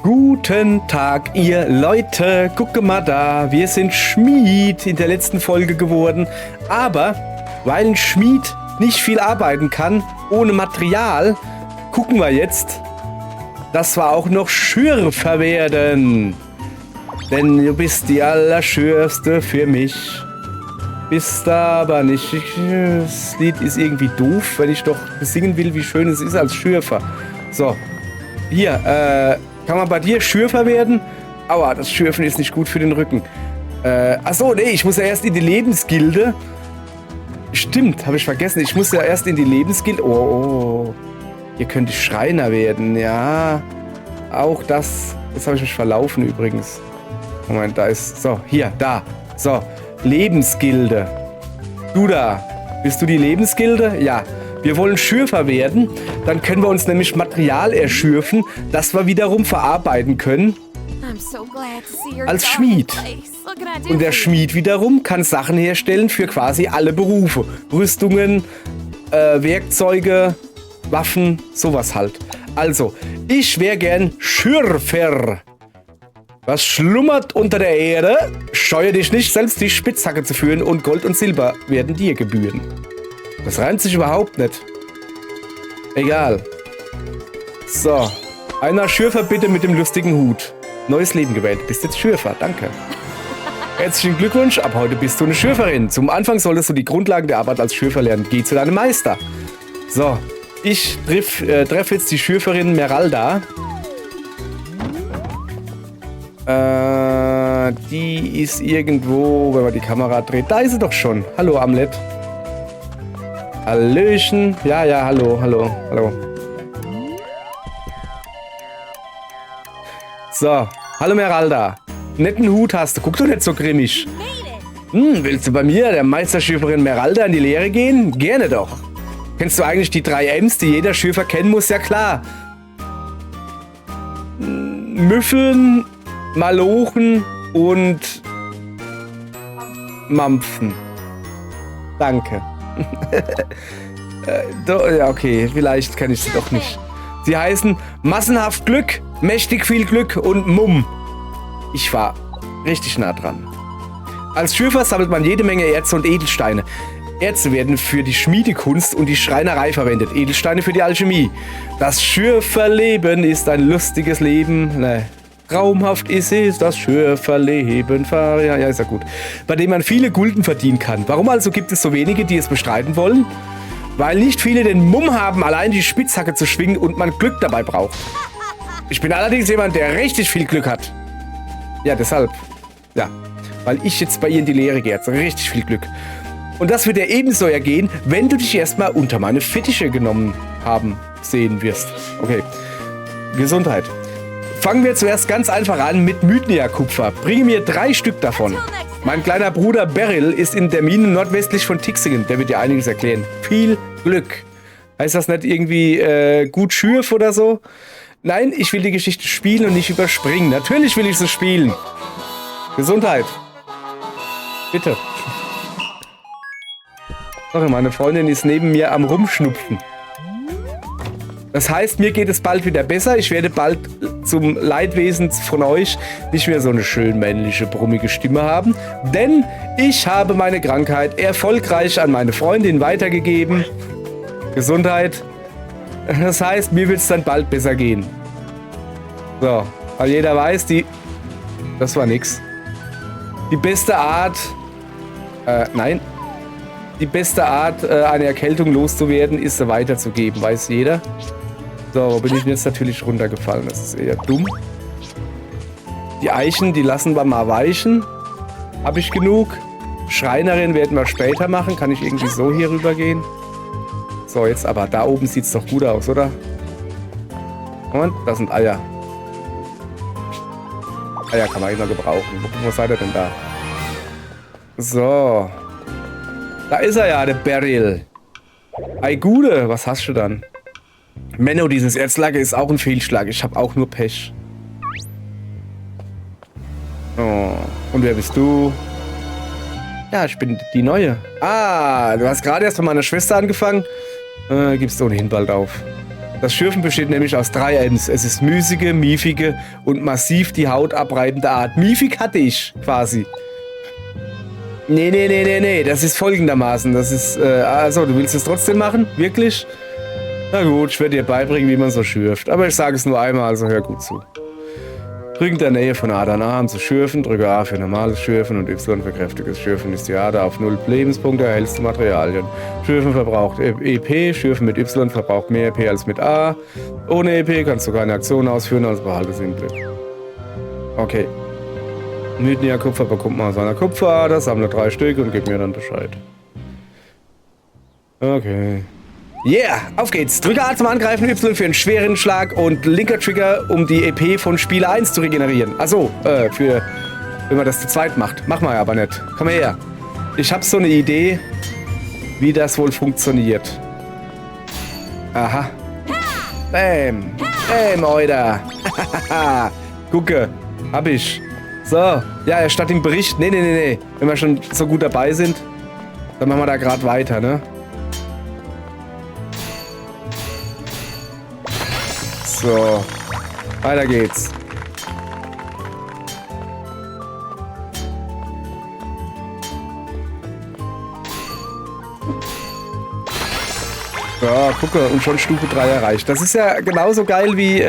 Guten Tag, ihr Leute. Gucke mal da. Wir sind Schmied in der letzten Folge geworden. Aber weil ein Schmied nicht viel arbeiten kann, ohne Material, gucken wir jetzt, dass wir auch noch Schürfer werden. Denn du bist die Allerschürfste für mich. Bist aber nicht. Das Lied ist irgendwie doof, wenn ich doch besingen will, wie schön es ist als Schürfer. So. Hier, kann man bei dir Schürfer werden? Aua, das Schürfen ist nicht gut für den Rücken. Achso, nee, ich muss ja erst in die Lebensgilde. Stimmt, habe ich vergessen. Ich muss ja erst in die Lebensgilde. Oh. Hier könnte ich Schreiner werden, ja. Auch das. Jetzt habe ich mich verlaufen übrigens. Moment, da ist. So, hier, da. So, Lebensgilde. Du da. Bist du die Lebensgilde? Ja. Wir wollen Schürfer werden. Dann können wir uns nämlich Material erschürfen, das wir wiederum verarbeiten können. Als Schmied. Und der Schmied wiederum kann Sachen herstellen für quasi alle Berufe. Rüstungen, Werkzeuge, Waffen, sowas halt. Also, ich wäre gern Schürfer. Was schlummert unter der Erde? Scheue dich nicht, selbst die Spitzhacke zu führen, und Gold und Silber werden dir gebühren. Das reimt sich überhaupt nicht. Egal. So. Einer Schürfer bitte mit dem lustigen Hut. Neues Leben gewählt. Bist jetzt Schürfer. Danke. Herzlichen Glückwunsch. Ab heute bist du eine Schürferin. Zum Anfang solltest du die Grundlagen der Arbeit als Schürfer lernen. Geh zu deinem Meister. So. Ich treff jetzt die Schürferin Meralda. Die ist irgendwo, wenn man die Kamera dreht. Da ist sie doch schon. Hallo, Amlet. Hallöchen. Ja, hallo. So, hallo Meralda. Netten Hut hast du. Guck doch nicht so grimmig. Willst du bei mir, der Meisterschürferin Meralda, in die Lehre gehen? Gerne doch. Kennst du eigentlich die 3 M's, die jeder Schürfer kennen muss? Ja klar. Müffeln, Malochen und Mampfen. Danke. Ja, okay, vielleicht kann ich sie doch nicht. Sie heißen massenhaft Glück, mächtig viel Glück und Mumm. Ich war richtig nah dran. Als Schürfer sammelt man jede Menge Erze und Edelsteine. Erze werden für die Schmiedekunst und die Schreinerei verwendet, Edelsteine für die Alchemie. Das Schürferleben ist ein lustiges Leben. Ne. Traumhaft ist es, das Schürferleben. Ja, ist ja gut. Bei dem man viele Gulden verdienen kann. Warum also gibt es so wenige, die es bestreiten wollen? Weil nicht viele den Mumm haben, allein die Spitzhacke zu schwingen und man Glück dabei braucht. Ich bin allerdings jemand, der richtig viel Glück hat. Ja, deshalb. Ja, weil ich jetzt bei ihr in die Lehre gehe. Also richtig viel Glück. Und das wird dir ebenso ergehen, wenn du dich erstmal unter meine Fittiche genommen haben sehen wirst. Okay. Gesundheit. Fangen wir zuerst ganz einfach an mit Mythnia-Kupfer. Bringe mir 3 Stück davon. Mein kleiner Bruder Beryl ist in der Mine nordwestlich von Tixingen. Der wird dir einiges erklären. Viel Glück. Heißt das nicht irgendwie gut Schürf oder so? Nein, ich will die Geschichte spielen und nicht überspringen. Natürlich will ich sie spielen. Gesundheit. Bitte. Sorry, meine Freundin ist neben mir am Rumschnupfen. Das heißt, mir geht es bald wieder besser. Ich werde bald zum Leidwesen von euch nicht mehr so eine schön männliche, brummige Stimme haben. Denn ich habe meine Krankheit erfolgreich an meine Freundin weitergegeben. Gesundheit. Das heißt, mir wird es dann bald besser gehen. So, weil jeder weiß, das war nix. Die beste Art... nein. Die beste Art, eine Erkältung loszuwerden, ist sie weiterzugeben, weiß jeder. So, wo bin ich jetzt natürlich runtergefallen? Das ist eher dumm. Die Eichen, die lassen wir mal weichen. Habe ich genug. Schreinerin werden wir später machen. Kann ich irgendwie so hier rüber gehen? So, jetzt aber. Da oben sieht es doch gut aus, oder? Und da sind Eier. Eier kann man immer gebrauchen. Wo seid ihr denn da? So. Da ist er ja, der Beryl. Ei Gude, was hast du dann? Menno, dieses Erzlager ist auch ein Fehlschlag. Ich habe auch nur Pech. Oh. Und wer bist du? Ja, ich bin die Neue. Ah, du hast gerade erst von meiner Schwester angefangen. Gibst du ohnehin bald auf. Das Schürfen besteht nämlich aus 3 M's. Es ist müßige, miefige und massiv die Haut abreibende Art. Miefig hatte ich quasi. Nee. Das ist folgendermaßen. Das ist, also, du willst es trotzdem machen? Wirklich? Na gut, ich werde dir beibringen, wie man so schürft. Aber ich sage es nur einmal, also hör gut zu. Drück in der Nähe von Ader A, um zu schürfen. Drücke A für normales Schürfen und Y für kräftiges Schürfen. Ist die Ader auf 0 Lebenspunkte, erhältst du Materialien. Schürfen verbraucht EP, Schürfen mit Y verbraucht mehr EP als mit A. Ohne EP kannst du keine Aktion ausführen, also behalte es im Blick. Okay. Mythnia Kupfer bekommt man aus einer Kupferader, sammle 3 Stück und gib mir dann Bescheid. Okay. Yeah, auf geht's. Drücke A zum Angreifen, Y für einen schweren Schlag und linker Trigger, um die EP von Spieler 1 zu regenerieren. Achso, für, wenn man das zu zweit macht. Machen wir aber nicht. Komm her. Ich habe so eine Idee, wie das wohl funktioniert. Aha. Bam. Bam, Oida. Gucke. Hab ich. So. Ja, statt dem Bericht. Nee. Wenn wir schon so gut dabei sind, dann machen wir da gerade weiter, ne? So, weiter geht's. Ja, gucke, und schon Stufe 3 erreicht. Das ist ja genauso geil wie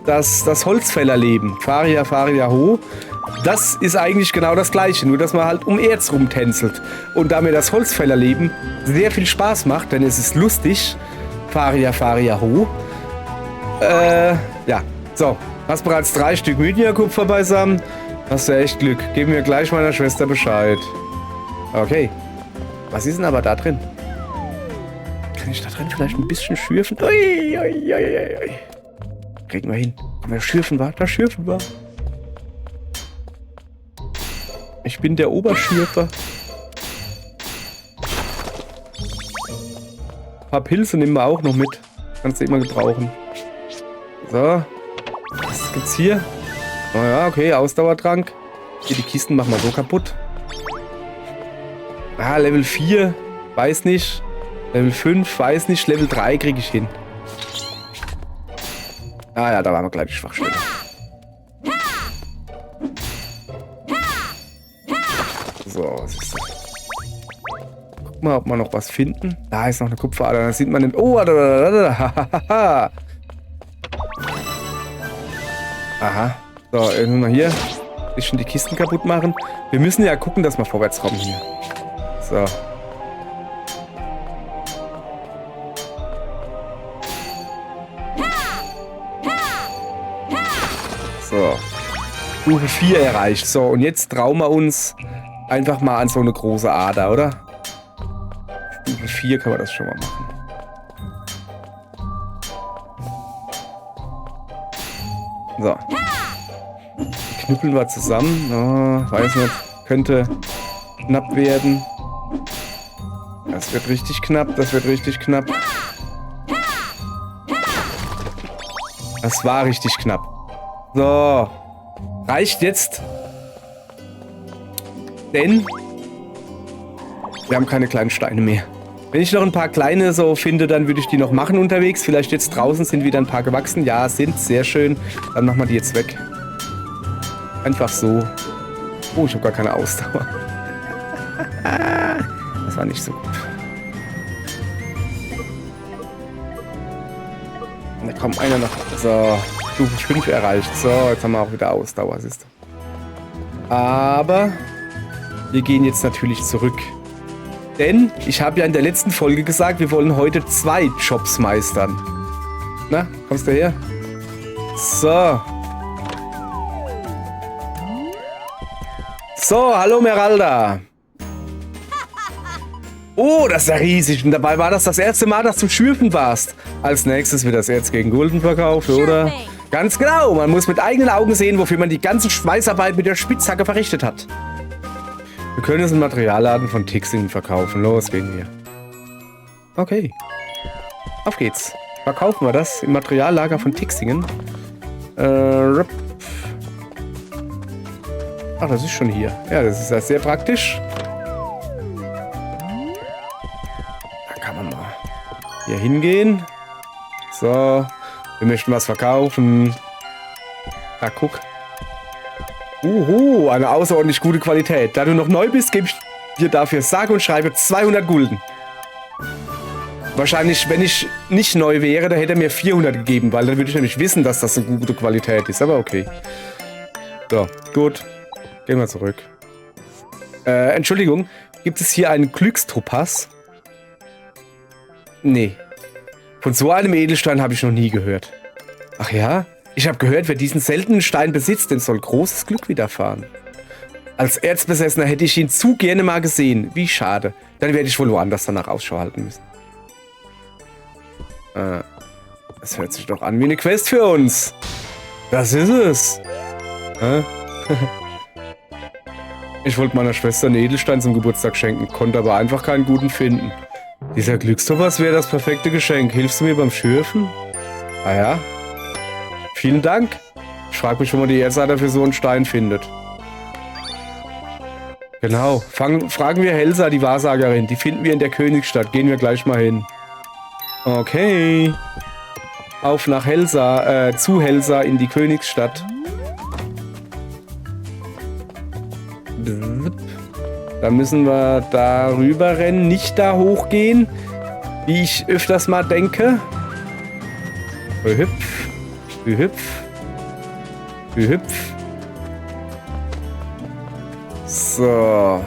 das Holzfällerleben. Faria Ho. Das ist eigentlich genau das Gleiche, nur dass man halt um Erz rumtänzelt. Und da mir das Holzfällerleben sehr viel Spaß macht, denn es ist lustig, Faria Ho. Ja. So, hast bereits 3 Stück Mythnia-Kupfer beisammen. Hast du echt Glück. Gib mir gleich meiner Schwester Bescheid. Okay. Was ist denn aber da drin? Kann ich da drin vielleicht ein bisschen schürfen? Ui. Kriegen wir hin. Komm, da schürfen wir. Ich bin der Oberschürfer. Ein paar Pilze nehmen wir auch noch mit. Kannst du immer gebrauchen. So. Was gibt's hier? Oh ja, okay, Ausdauertrank. Hier, die Kisten machen wir so kaputt. Ah, Level 4. Weiß nicht. Level 5. Weiß nicht. Level 3 kriege ich hin. Ah ja, da waren wir gleich die Schwachstelle. So, was ist das? Guck mal, ob wir noch was finden. Da ist noch eine Kupferader. Da sieht man den... Oh, da. Aha. So, irgendwann mal hier. Ein bisschen die Kisten kaputt machen. Wir müssen ja gucken, dass wir vorwärts kommen hier. So. So. Stufe 4 erreicht. So, und jetzt trauen wir uns einfach mal an so eine große Ader, oder? Stufe 4 kann man das schon mal machen. So. Knüppeln wir zusammen. Oh, weiß nicht. Könnte knapp werden. Das wird richtig knapp. Das war richtig knapp. So. Reicht jetzt. Denn wir haben keine kleinen Steine mehr. Wenn ich noch ein paar kleine so finde, dann würde ich die noch machen unterwegs. Vielleicht jetzt draußen sind wieder ein paar gewachsen. Ja, sind. Sehr schön. Dann machen wir die jetzt weg. Einfach so. Oh, ich habe gar keine Ausdauer. Das war nicht so gut. Da kommt einer noch. So, Stufe 5 erreicht. So, jetzt haben wir auch wieder Ausdauer, siehst du. Aber wir gehen jetzt natürlich zurück. Denn ich habe ja in der letzten Folge gesagt, wir wollen heute 2 Jobs meistern. Na, kommst du her? So. So, hallo Meralda. Oh, das ist ja riesig. Und dabei war das erste Mal, dass du schürfen warst. Als nächstes wird das Erz gegen Gulden verkauft, oder? Ganz genau. Man muss mit eigenen Augen sehen, wofür man die ganze Schweißarbeit mit der Spitzhacke verrichtet hat. Wir können es im Materialladen von Tixingen verkaufen. Los, gehen wir. Okay. Auf geht's. Verkaufen wir das im Materiallager von Tixingen. Ach, das ist schon hier. Ja, das ist ja sehr praktisch. Da kann man mal hier hingehen. So, wir möchten was verkaufen. Da, guck. Eine außerordentlich gute Qualität. Da du noch neu bist, gebe ich dir dafür sage und schreibe 200 Gulden. Wahrscheinlich, wenn ich nicht neu wäre, da hätte er mir 400 gegeben, weil dann würde ich nämlich wissen, dass das eine gute Qualität ist. Aber okay. So, gut. Gehen wir zurück. Entschuldigung, gibt es hier einen Glückstopaz? Nee. Von so einem Edelstein habe ich noch nie gehört. Ach ja? Ich habe gehört, wer diesen seltenen Stein besitzt, dem soll großes Glück widerfahren. Als Erzbesessener hätte ich ihn zu gerne mal gesehen. Wie schade. Dann werde ich wohl woanders danach Ausschau halten müssen. Das hört sich doch an wie eine Quest für uns. Das ist es. Ich wollte meiner Schwester einen Edelstein zum Geburtstag schenken, konnte aber einfach keinen guten finden. Dieser Glückstopaz wäre das perfekte Geschenk. Hilfst du mir beim Schürfen? Ah ja. Vielen Dank. Ich frage mich, wo man die Erzader für so einen Stein findet. Genau. Fragen wir Helsa, die Wahrsagerin. Die finden wir in der Königsstadt. Gehen wir gleich mal hin. Okay. Auf nach Helsa, zu Helsa in die Königsstadt. Dann müssen wir da rüber rennen, nicht da hochgehen, wie ich öfters mal denke. Hüpf, hüpf, hüpf. So.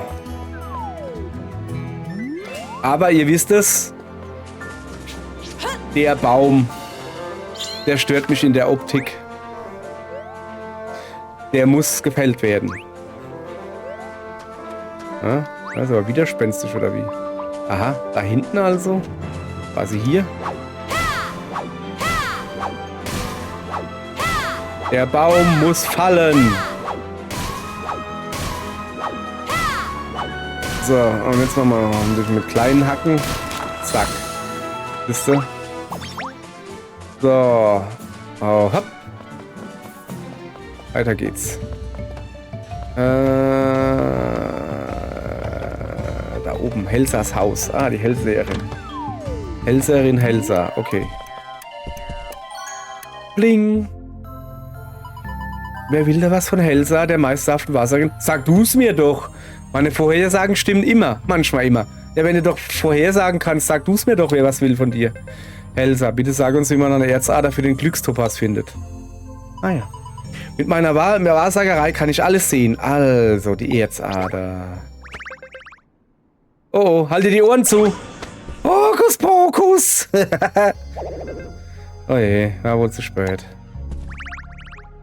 Aber ihr wisst es, der Baum, der stört mich in der Optik. Der muss gefällt werden. Ja, das ist aber widerspenstisch, oder wie? Aha, da hinten also. Quasi hier. Der Baum muss fallen. So, und jetzt machen wir noch ein bisschen mit kleinen Hacken. Zack. Wisst ihr? So. Oh, hopp. Weiter geht's. Da oben, Helsas Haus. Ah, die Hellseherin. Hellseherin Helsa, okay. Bling. Wer will da was von Helsa, der meisterhaften Wahrsagerin? Sag du es mir doch. Meine Vorhersagen stimmen immer. Manchmal immer. Ja, wenn du doch vorhersagen kannst, sag du es mir doch, wer was will von dir. Helsa, bitte sag uns, wie man eine Erzader für den Glückstopaz findet. Ah ja. Mit meiner Wahrsagerei kann ich alles sehen. Also, die Erzader. Oh, halt dir die Ohren zu. Hokus Pokus. Oh je, war wohl zu spät.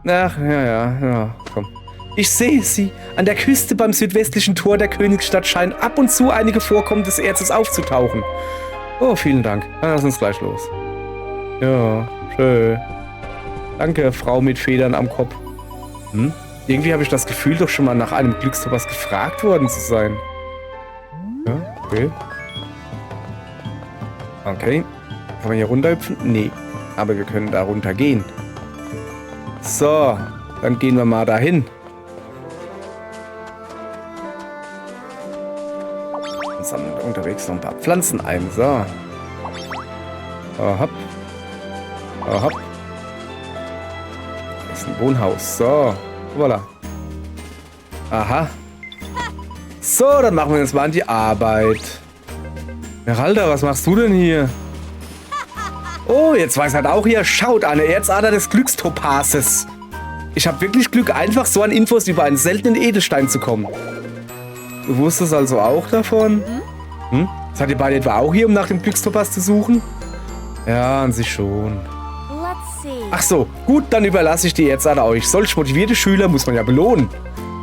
Ach, ja, komm. Ich sehe sie. An der Küste beim südwestlichen Tor der Königsstadt scheinen ab und zu einige Vorkommen des Erzes aufzutauchen. Oh, vielen Dank. Dann lass uns gleich los. Ja, schön. Danke, Frau mit Federn am Kopf. Irgendwie habe ich das Gefühl, doch schon mal nach einem Glückstopaz gefragt worden zu sein. Ja, okay. Okay. Kann man hier runterhüpfen? Nee. Aber wir können da runter gehen. So, dann gehen wir mal dahin. Und sammeln unterwegs noch ein paar Pflanzen ein. So. Oh, hopp. Oh, hopp. Das ist ein Wohnhaus. So. Voilà. Aha. So, dann machen wir uns mal an die Arbeit. Meralda, was machst du denn hier? Oh, jetzt weiß er auch hier. Schaut, eine Erzader des Glückstopazes. Ich habe wirklich Glück, einfach so an Infos über einen seltenen Edelstein zu kommen. Du wusstest also auch davon? Seid ihr beide etwa auch hier, um nach dem Glückstopaz zu suchen? Ja, an sich schon. Ach so, gut, dann überlasse ich die Erzader euch. Solch motivierte Schüler muss man ja belohnen.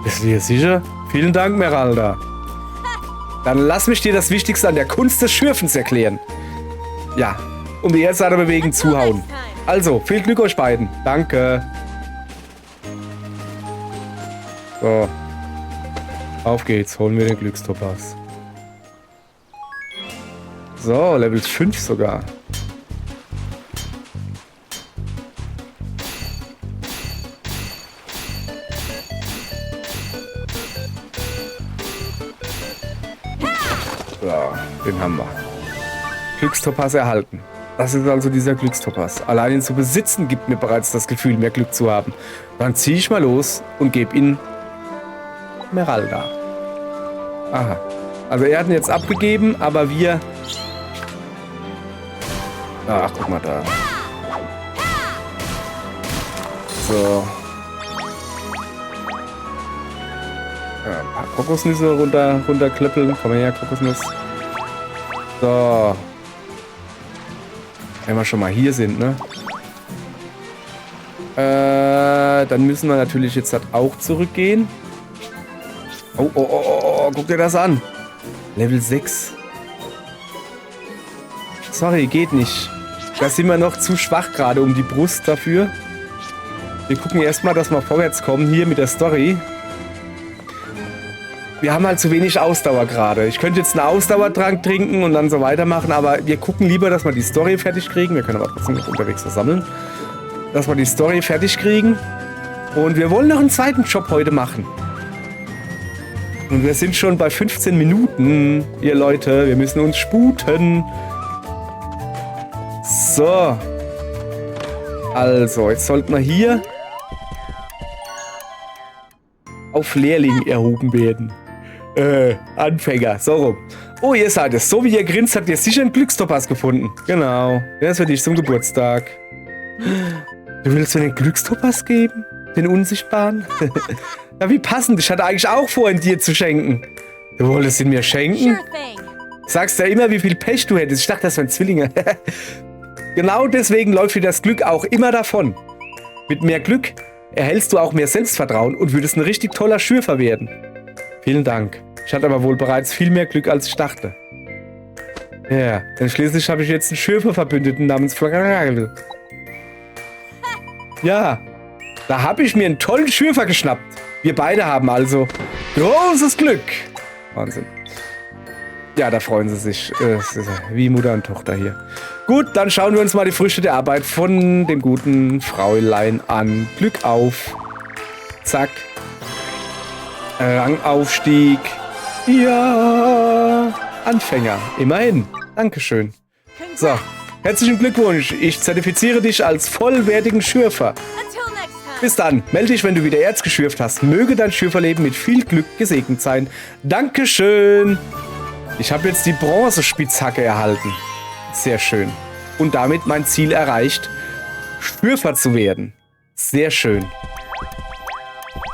Bist du dir sicher? Vielen Dank, Meralda. Dann lass mich dir das Wichtigste an der Kunst des Schürfens erklären. Ja, um die Erzader bewegen, zuhauen. Also, viel Glück euch beiden. Danke. So. Auf geht's, holen wir den Glückstopaz. So, Level 5 sogar. So, den haben wir. Glückstopaz erhalten. Das ist also dieser Glückstoppers. Allein ihn zu besitzen gibt mir bereits das Gefühl, mehr Glück zu haben. Dann ziehe ich mal los und gebe ihn Meralda. Aha. Also er hat ihn jetzt abgegeben, aber wir... Ach, guck mal da. So. Ja, ein paar Kokosnüsse runterklöppeln. Komm mal her, Kokosnuss. So. Wenn wir schon mal hier sind, ne? Dann müssen wir natürlich jetzt halt auch zurückgehen. Oh, guck dir das an. Level 6. Sorry, geht nicht. Da sind wir noch zu schwach gerade um die Brust dafür. Wir gucken erstmal, dass wir vorwärts kommen hier mit der Story. Wir haben halt zu wenig Ausdauer gerade. Ich könnte jetzt einen Ausdauertrank trinken und dann so weitermachen, aber wir gucken lieber, dass wir die Story fertig kriegen. Wir können aber trotzdem noch unterwegs was sammeln. Dass wir die Story fertig kriegen. Und wir wollen noch einen zweiten Job heute machen. Und wir sind schon bei 15 Minuten, ihr Leute. Wir müssen uns sputen. So. Also, jetzt sollten wir hier auf Lehrling erhoben werden. Anfänger, so rum. Oh, ihr seid es. So wie ihr grinst, habt ihr sicher einen Glückstoppers gefunden. Genau. Der ist für dich zum Geburtstag. Du willst mir den Glückstoppers geben? Den unsichtbaren? Na, wie passend. Ich hatte eigentlich auch vor, ihn dir zu schenken. Du wolltest ihn mir schenken? Sagst ja immer, wie viel Pech du hättest. Ich dachte, das wären Zwillinge. Genau deswegen läuft dir das Glück auch immer davon. Mit mehr Glück erhältst du auch mehr Selbstvertrauen und würdest ein richtig toller Schürfer werden. Vielen Dank. Ich hatte aber wohl bereits viel mehr Glück, als ich dachte. Ja, denn schließlich habe ich jetzt einen Schürferverbündeten namens Flagel. Ja, da habe ich mir einen tollen Schürfer geschnappt. Wir beide haben also großes Glück. Wahnsinn. Ja, da freuen sie sich. Es ist wie Mutter und Tochter hier. Gut, dann schauen wir uns mal die Früchte der Arbeit von dem guten Fräulein an. Glück auf. Zack. Rangaufstieg. Ja. Anfänger. Immerhin. Dankeschön. So. Herzlichen Glückwunsch. Ich zertifiziere dich als vollwertigen Schürfer. Bis dann. Melde dich, wenn du wieder Erz geschürft hast. Möge dein Schürferleben mit viel Glück gesegnet sein. Dankeschön. Ich habe jetzt die Bronzespitzhacke erhalten. Sehr schön. Und damit mein Ziel erreicht, Schürfer zu werden. Sehr schön.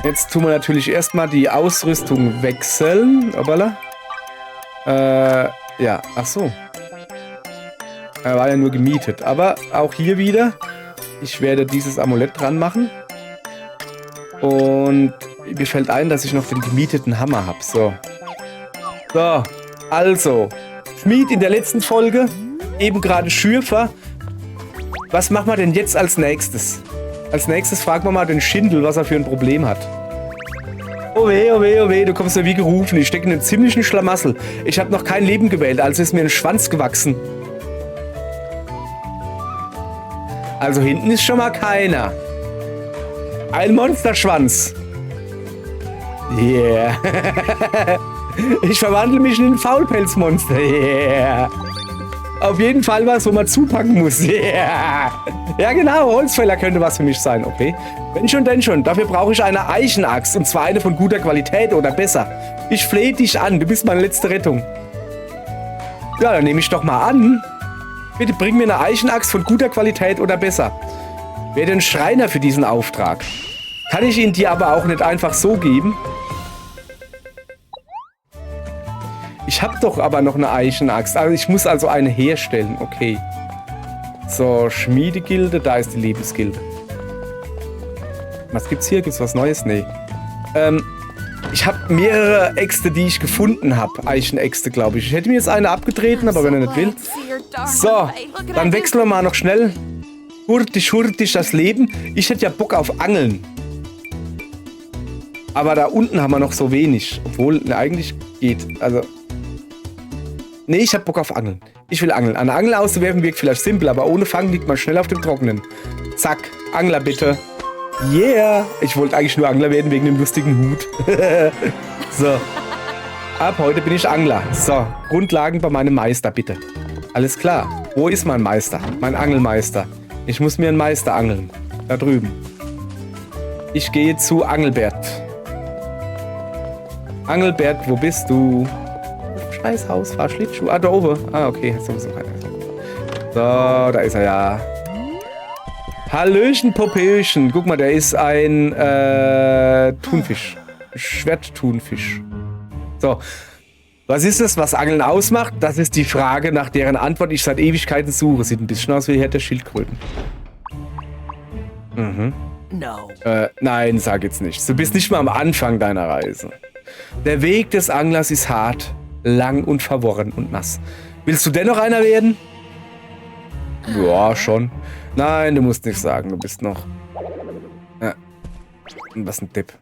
Jetzt tun wir natürlich erstmal die Ausrüstung wechseln. Obala. Ja, ach so. Er war ja nur gemietet. Aber auch hier wieder. Ich werde dieses Amulett dran machen. Und mir fällt ein, dass ich noch den gemieteten Hammer habe. So. So. Also. Schmied in der letzten Folge. Eben gerade Schürfer. Was machen wir denn jetzt als nächstes? Als nächstes fragen wir mal den Schindel, was er für ein Problem hat. Oh weh, oh weh, oh weh, du kommst ja wie gerufen. Ich stecke in einem ziemlichen Schlamassel. Ich habe noch kein Leben gewählt, also ist mir ein Schwanz gewachsen. Also hinten ist schon mal keiner. Ein Monsterschwanz. Yeah. Ich verwandle mich in ein Faulpelzmonster. Yeah. Auf jeden Fall was, wo man zupacken muss. Yeah. Ja genau, Holzfäller könnte was für mich sein. Okay. Wenn schon, denn schon. Dafür brauche ich eine Eichenaxt. Und zwar eine von guter Qualität oder besser. Ich flehe dich an. Du bist meine letzte Rettung. Ja, dann nehme ich doch mal an. Bitte bring mir eine Eichenaxt von guter Qualität oder besser. Werde ein Schreiner für diesen Auftrag. Kann ich ihn dir aber auch nicht einfach so geben? Ich habe doch aber noch eine Eichenaxt. Also ich muss also eine herstellen. Okay. So, Schmiedegilde. Da ist die Liebesgilde. Was gibt's hier? Gibt's was Neues? Nee. Ich habe mehrere Äxte, die ich gefunden habe. Eichenäxte, glaube ich. Ich hätte mir jetzt eine abgetreten, aber wenn er nicht will. So, dann wechseln wir mal noch schnell. Hurtig das Leben. Ich hätte ja Bock auf Angeln. Aber da unten haben wir noch so wenig. Obwohl, ne, eigentlich geht. Also. Nee, ich hab Bock auf Angeln. Ich will angeln. Eine Angel auszuwerfen wirkt vielleicht simpel, aber ohne Fang liegt man schnell auf dem Trockenen. Zack, Angler bitte. Yeah! Ich wollte eigentlich nur Angler werden wegen dem lustigen Hut. So. Ab heute bin ich Angler. So, Grundlagen bei meinem Meister, bitte. Alles klar. Wo ist mein Meister? Mein Angelmeister. Ich muss mir einen Meister angeln. Da drüben. Ich gehe zu Angelbert. Angelbert, wo bist du? Scheißhaus, fahr Schlittschuh. Ah, da oben. Ah, okay. Sowieso keiner. So, da ist er ja. Hallöchen, Popöchen. Guck mal, der ist ein Thunfisch. Schwertthunfisch. So. Was ist es, was Angeln ausmacht? Das ist die Frage, nach deren Antwort ich seit Ewigkeiten suche. Sieht ein bisschen aus wie der Schildkröten. Mhm. No. Nein, sag jetzt nicht. Du bist nicht mal am Anfang deiner Reise. Der Weg des Anglers ist hart, lang und verworren und nass. Willst du dennoch einer werden? Ja, schon. Nein, du musst nichts sagen. Du bist noch... Ja. Was ein Tipp.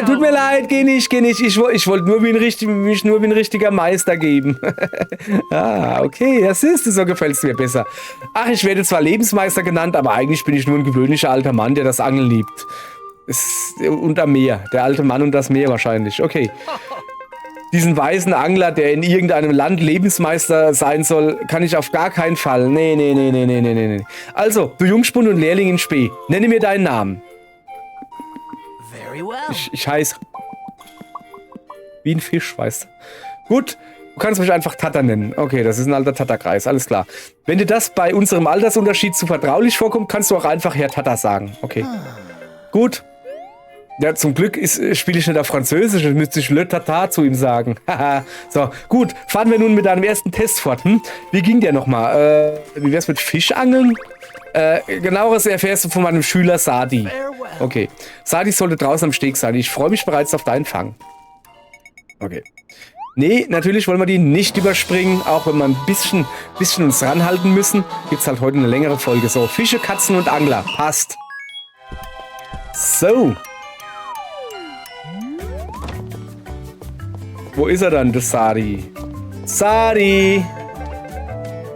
Tut mir leid, geh nicht. Ich wollte nur mich nur wie ein richtiger Meister geben. Ah, okay, das ist es, so gefällt es mir besser. Ach, ich werde zwar Lebensmeister genannt, aber eigentlich bin ich nur ein gewöhnlicher alter Mann, der das Angeln liebt. Und am Meer. Der alte Mann und das Meer wahrscheinlich. Okay. Diesen weisen Angler, der in irgendeinem Land Lebensmeister sein soll, kann ich auf gar keinen Fall. Nee. Also, du Jungspund und Lehrling in Spee, nenne mir deinen Namen. Ich heiße wie ein Fisch, weißt du. Gut, du kannst mich einfach Tata nennen. Okay, das ist ein alter Tata-Kreis, alles klar. Wenn dir das bei unserem Altersunterschied zu vertraulich vorkommt, kannst du auch einfach Herr Tata sagen. Okay. Gut. Ja, zum Glück spiele ich nicht auf Französisch und müsste ich Le Tata zu ihm sagen. Haha. So, gut. Fahren wir nun mit deinem ersten Test fort. Wie ging der nochmal? Wie wär's mit Fischangeln? Genaueres erfährst du von meinem Schüler Sadi. Okay. Sadi sollte draußen am Steg sein. Ich freue mich bereits auf deinen Fang. Okay. Nee, natürlich wollen wir die nicht überspringen, auch wenn wir ein bisschen uns ranhalten müssen. Gibt's halt heute eine längere Folge. So, Fische, Katzen und Angler. Passt. So. Wo ist er dann, der Sadi? Sadi!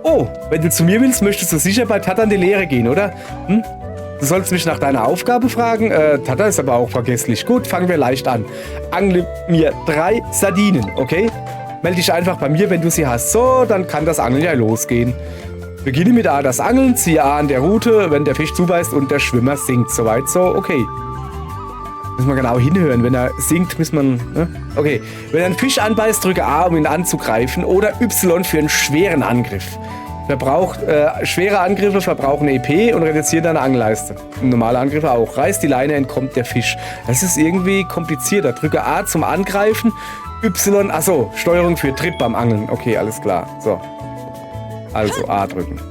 Oh, wenn du zu mir willst, möchtest du sicher bei Tata in die Lehre gehen, oder? Du sollst mich nach deiner Aufgabe fragen? Tata ist aber auch vergesslich. Gut, fangen wir leicht an. Angle mir 3 Sardinen, okay? Melde dich einfach bei mir, wenn du sie hast. So, dann kann das Angeln ja losgehen. Beginne mit A das Angeln, ziehe A an der Rute, wenn der Fisch zubeißt und der Schwimmer sinkt. Soweit so, okay. Müssen wir genau hinhören. Wenn er sinkt, muss man... Ne? Okay. Wenn er einen Fisch anbeißt, drücke A, um ihn anzugreifen. Oder Y für einen schweren Angriff. Schwere Angriffe verbrauchen EP und reduzieren deine Angelleiste. Normale Angriffe auch. Reißt die Leine, entkommt der Fisch. Das ist irgendwie komplizierter. Drücke A zum Angreifen. Y... Achso, Steuerung für Tritt beim Angeln. Okay, alles klar. So. Also A drücken.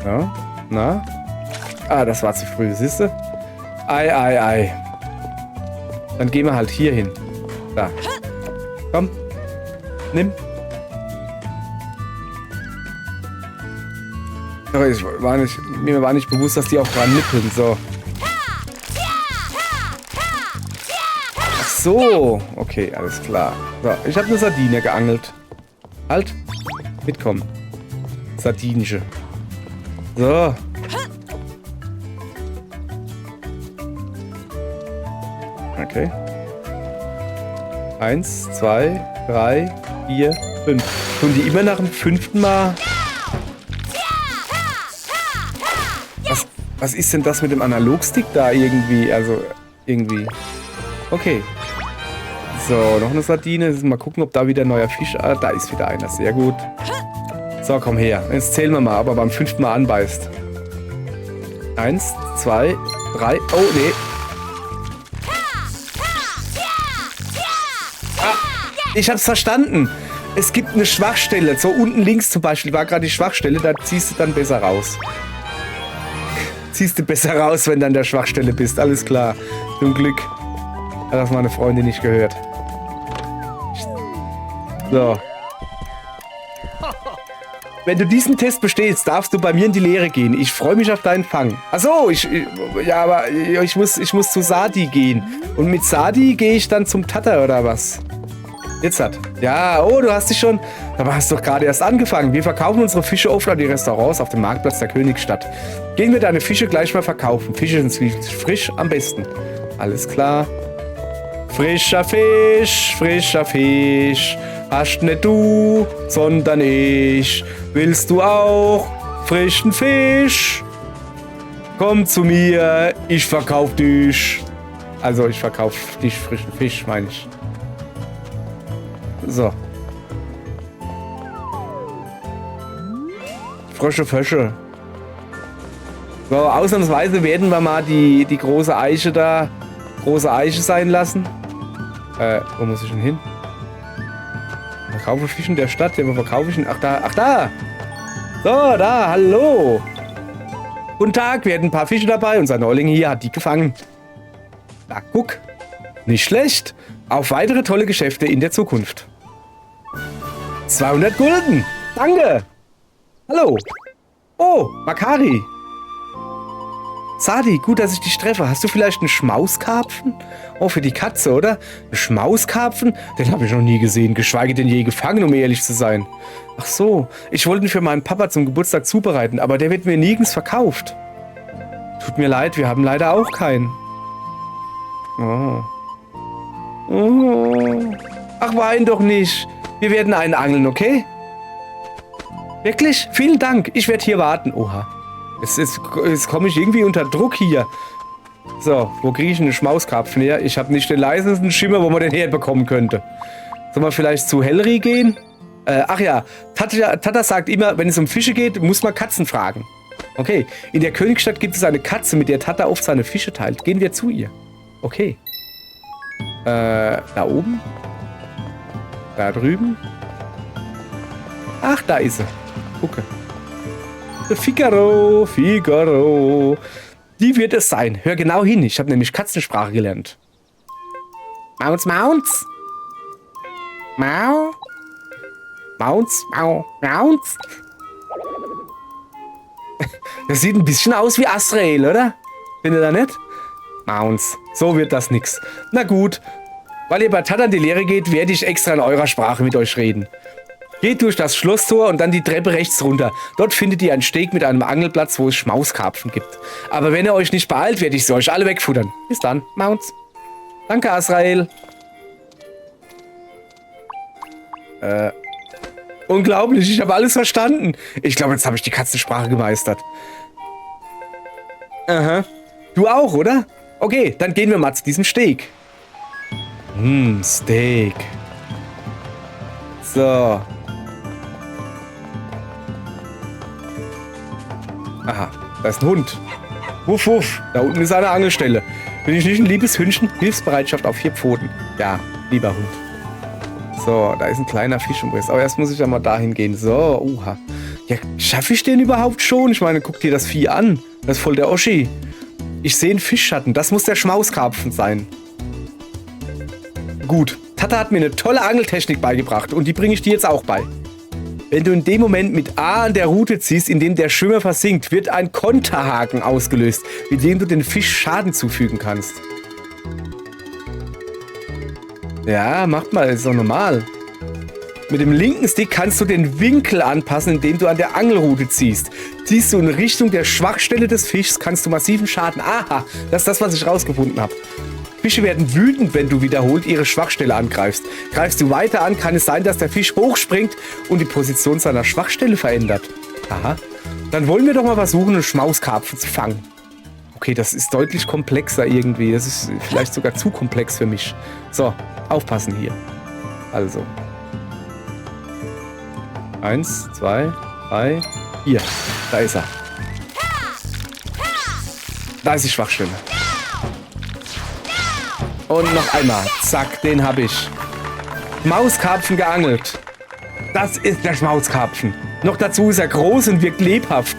Ja, na? Ah, das war zu früh, siehst du? Ei. Dann gehen wir halt hier hin. Da. Komm. Nimm. Mir war nicht bewusst, dass die auch dran nippeln. So. Ach so. Okay, alles klar. So, ich habe eine Sardine geangelt. Halt. Mitkommen. Sardinische. So. Okay. 1, 2, 3, 4, 5. Tun die immer nach dem 5. Mal... Was ist denn das mit dem Analogstick da irgendwie? Also, irgendwie... Okay. So, noch eine Sardine. Mal gucken, ob da wieder ein neuer Fisch... Ah, da ist wieder einer. Sehr gut. So, komm her. Jetzt zählen wir mal, ob er beim 5. Mal anbeißt. 1, 2, 3... Oh, nee. Ich hab's verstanden. Es gibt eine Schwachstelle. So unten links zum Beispiel war gerade die Schwachstelle. Da ziehst du dann besser raus. Ziehst du besser raus, wenn du an der Schwachstelle bist. Alles klar. Zum Glück hat das meine Freundin nicht gehört. So. Wenn du diesen Test bestehst, darfst du bei mir in die Lehre gehen. Ich freue mich auf deinen Fang. Achso, ich muss zu Sadi gehen. Und mit Sadi gehe ich dann zum Tata oder was? Jetzt hat. Ja, oh, du hast dich schon... Aber hast doch gerade erst angefangen. Wir verkaufen unsere Fische oft an die Restaurants auf dem Marktplatz der Königsstadt. Gehen wir deine Fische gleich mal verkaufen. Fische sind frisch am besten. Alles klar. Frischer Fisch, Hast nicht du, sondern ich. Willst du auch frischen Fisch? Komm zu mir, ich verkauf dich. Also ich verkauf dich frischen Fisch, meine ich. So. Frösche, Fösche. So, ausnahmsweise werden wir mal die große Eiche da, große Eiche sein lassen. Wo muss ich denn hin? Verkaufe Fisch in der Stadt, wo verkaufe ich denn? Ach da! So, da, hallo! Guten Tag, wir hätten ein paar Fische dabei. Unser Neuling hier hat die gefangen. Na, guck. Nicht schlecht. Auf weitere tolle Geschäfte in der Zukunft. 200 Gulden. Danke. Hallo. Oh, Makari. Sadi, gut, dass ich dich treffe. Hast du vielleicht einen Schmauskarpfen? Oh, für die Katze, oder? Ein Schmauskarpfen? Den habe ich noch nie gesehen, geschweige denn je gefangen, um ehrlich zu sein. Ach so, ich wollte ihn für meinen Papa zum Geburtstag zubereiten, aber der wird mir nirgends verkauft. Tut mir leid, wir haben leider auch keinen. Oh. Oh. Ach, wein doch nicht. Wir werden einen angeln, okay? Wirklich? Vielen Dank. Ich werde hier warten. Oha. Jetzt komme ich irgendwie unter Druck hier. So, wo kriege ich einen Schmauskarpfen her? Ich habe nicht den leisesten Schimmer, wo man den herbekommen könnte. Sollen wir vielleicht zu Helri gehen? Ach ja, Tata sagt immer, wenn es um Fische geht, muss man Katzen fragen. Okay, in der Königstadt gibt es eine Katze, mit der Tata oft seine Fische teilt. Gehen wir zu ihr. Okay. Da oben? Da drüben? Ach, da ist sie. Gucke. Figaro. Die wird es sein. Hör genau hin. Ich habe nämlich Katzensprache gelernt. Maunz. Mau. Maunz. Das sieht ein bisschen aus wie Azrael, oder? Findet ihr nicht? Maunz. So wird das nix. Na gut. Weil ihr bei Tata in die Lehre geht, werde ich extra in eurer Sprache mit euch reden. Geht durch das Schlosstor und dann die Treppe rechts runter. Dort findet ihr einen Steg mit einem Angelplatz, wo es Schmauskarpfen gibt. Aber wenn ihr euch nicht beeilt, werde ich sie euch alle wegfuttern. Bis dann. Maunz. Danke, Azrael. Unglaublich, ich habe alles verstanden. Ich glaube, jetzt habe ich die Katzensprache gemeistert. Aha. Du auch, oder? Okay, dann gehen wir mal zu diesem Steg. Steak. So. Aha, da ist ein Hund. Wuff, wuff. Da unten ist eine Angelstelle. Bin ich nicht ein liebes Hündchen? Hilfsbereitschaft auf 4 Pfoten. Ja, lieber Hund. So, da ist ein kleiner Fisch im Rest. Aber erst muss ich ja mal dahin gehen. So, oha. Ja, schaffe ich den überhaupt schon? Ich meine, guck dir das Vieh an. Das ist voll der Oschi. Ich sehe einen Fischschatten. Das muss der Schmauskarpfen sein. Gut. Tata hat mir eine tolle Angeltechnik beigebracht. Und die bringe ich dir jetzt auch bei. Wenn du in dem Moment mit A an der Rute ziehst, in dem der Schwimmer versinkt, wird ein Konterhaken ausgelöst, mit dem du den Fisch Schaden zufügen kannst. Ja, macht mal, ist doch normal. Mit dem linken Stick kannst du den Winkel anpassen, indem du an der Angelrute ziehst. Ziehst du in Richtung der Schwachstelle des Fischs, kannst du massiven Schaden... Aha, das ist das, was ich rausgefunden habe. Fische werden wütend, wenn du wiederholt ihre Schwachstelle angreifst. Greifst du weiter an, kann es sein, dass der Fisch hochspringt und die Position seiner Schwachstelle verändert. Aha. Dann wollen wir doch mal versuchen, einen Schmauskarpfen zu fangen. Okay, das ist deutlich komplexer irgendwie. Das ist vielleicht sogar zu komplex für mich. So, aufpassen hier. Also. 1, 2, 3, 4. Da ist er. Da ist die Schwachstelle. Und noch einmal. Zack, den habe ich. Schmauskarpfen geangelt. Das ist der Schmauskarpfen. Noch dazu ist er groß und wirkt lebhaft.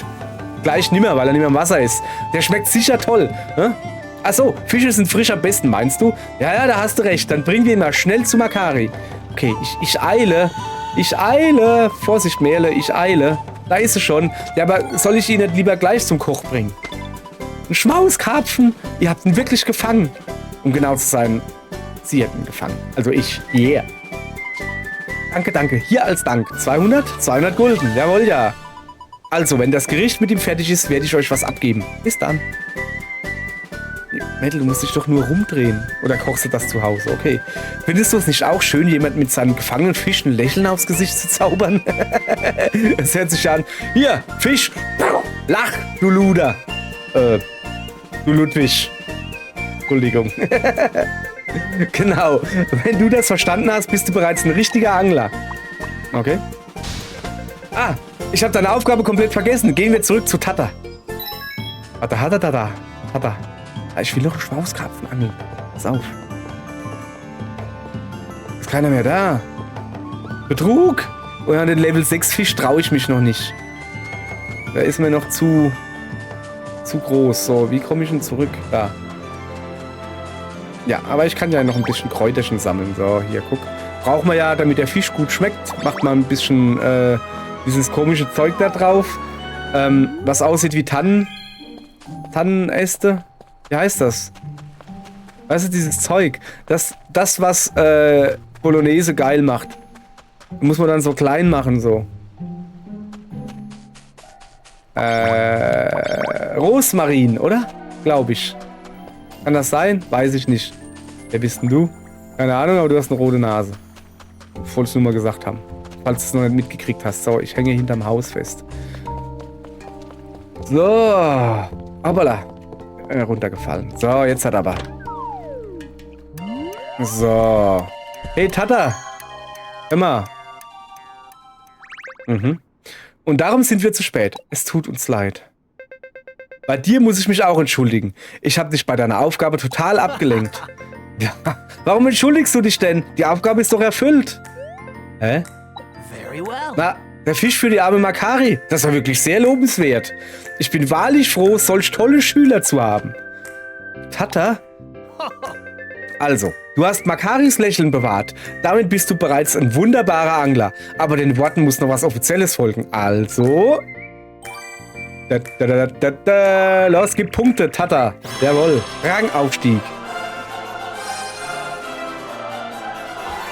Gleich nimmer, weil er nicht mehr im Wasser ist. Der schmeckt sicher toll. Ne? Achso, Fische sind frisch am besten, meinst du? Ja, da hast du recht. Dann bringen wir ihn mal schnell zu Makari. Okay, ich eile. Ich eile. Vorsicht, Merle, ich eile. Da ist sie schon. Ja, aber soll ich ihn nicht lieber gleich zum Koch bringen? Ein Schmauskarpfen. Ihr habt ihn wirklich gefangen. Um genau zu sein, sie hätten ihn gefangen. Also ich. Yeah. Danke, danke. Hier als Dank. 200? 200 Gulden. Jawohl, ja. Also, wenn das Gericht mit ihm fertig ist, werde ich euch was abgeben. Bis dann. Mädel, du musst dich doch nur rumdrehen. Oder kochst du das zu Hause? Okay. Findest du es nicht auch schön, jemand mit seinem gefangenen Fisch ein Lächeln aufs Gesicht zu zaubern? Es hört sich an. Hier, Fisch. Lach, du Luder. Du Ludwig. Entschuldigung. Genau. Wenn du das verstanden hast, bist du bereits ein richtiger Angler. Okay. Ah, ich habe deine Aufgabe komplett vergessen. Gehen wir zurück zu Tata. Tata. Ich will noch einen Schmauskarpfen angeln. Pass auf. Ist keiner mehr da. Betrug. Und an den Level 6 Fisch traue ich mich noch nicht. Da ist mir noch zu groß. So, wie komme ich denn zurück? Da. Ja, aber ich kann ja noch ein bisschen Kräuterchen sammeln. So, hier, guck. Braucht man ja, damit der Fisch gut schmeckt, macht man ein bisschen dieses komische Zeug da drauf. Was aussieht wie Tannenäste. Wie heißt das? Weißt du, dieses Zeug. Das was Bolognese geil macht. Muss man dann so klein machen, so. Rosmarin, oder? Glaube ich. Kann das sein? Weiß ich nicht. Wer bist denn du? Keine Ahnung, aber du hast eine rote Nase. Ich wollte es nur mal gesagt haben. Falls du es noch nicht mitgekriegt hast. So, ich hänge hinterm Haus fest. So. Hoppala. Runtergefallen. So, jetzt hat aber. So. Hey, Tata. Hör mal. Und darum sind wir zu spät. Es tut uns leid. Bei dir muss ich mich auch entschuldigen. Ich habe dich bei deiner Aufgabe total abgelenkt. Ja, warum entschuldigst du dich denn? Die Aufgabe ist doch erfüllt. Hä? Na, der Fisch für die arme Makari. Das war wirklich sehr lobenswert. Ich bin wahrlich froh, solch tolle Schüler zu haben. Tata? Also, du hast Makaris Lächeln bewahrt. Damit bist du bereits ein wunderbarer Angler. Aber den Worten muss noch was Offizielles folgen. Also... Los, gib Punkte, Tata. Jawohl. Rangaufstieg.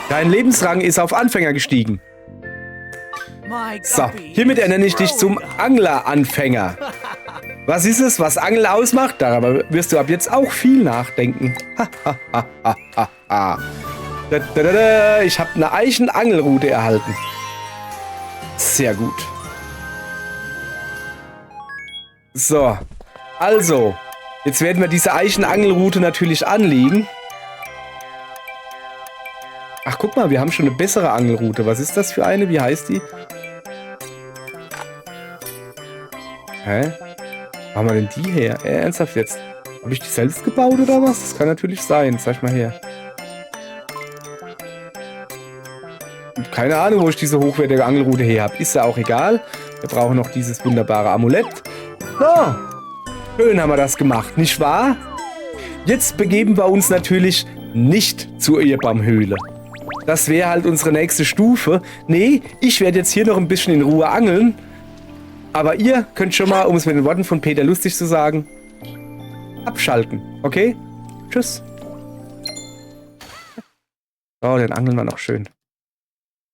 Dein Lebensrang ist auf Anfänger gestiegen. So, hiermit ernenne ich dich zum Angleranfänger. Was ist es, was Angeln ausmacht? Darüber wirst du ab jetzt auch viel nachdenken. Ich habe eine Eichenangelrute erhalten. Sehr gut. So, also, jetzt werden wir diese Eichenangelrute natürlich anlegen. Ach, guck mal, wir haben schon eine bessere Angelrute. Was ist das für eine? Wie heißt die? Hä? Wo haben wir denn die her? Ernsthaft jetzt? Habe ich die selbst gebaut oder was? Das kann natürlich sein. Zeig mal her. Keine Ahnung, wo ich diese hochwertige Angelrute her habe. Ist ja auch egal. Wir brauchen noch dieses wunderbare Amulett. So, schön haben wir das gemacht, nicht wahr? Jetzt begeben wir uns natürlich nicht zur Irrbaumhöhle. Das wäre halt unsere nächste Stufe. Nee, ich werde jetzt hier noch ein bisschen in Ruhe angeln. Aber ihr könnt schon mal, um es mit den Worten von Peter Lustig zu sagen, abschalten, okay? Tschüss. Oh, den angeln wir noch schön.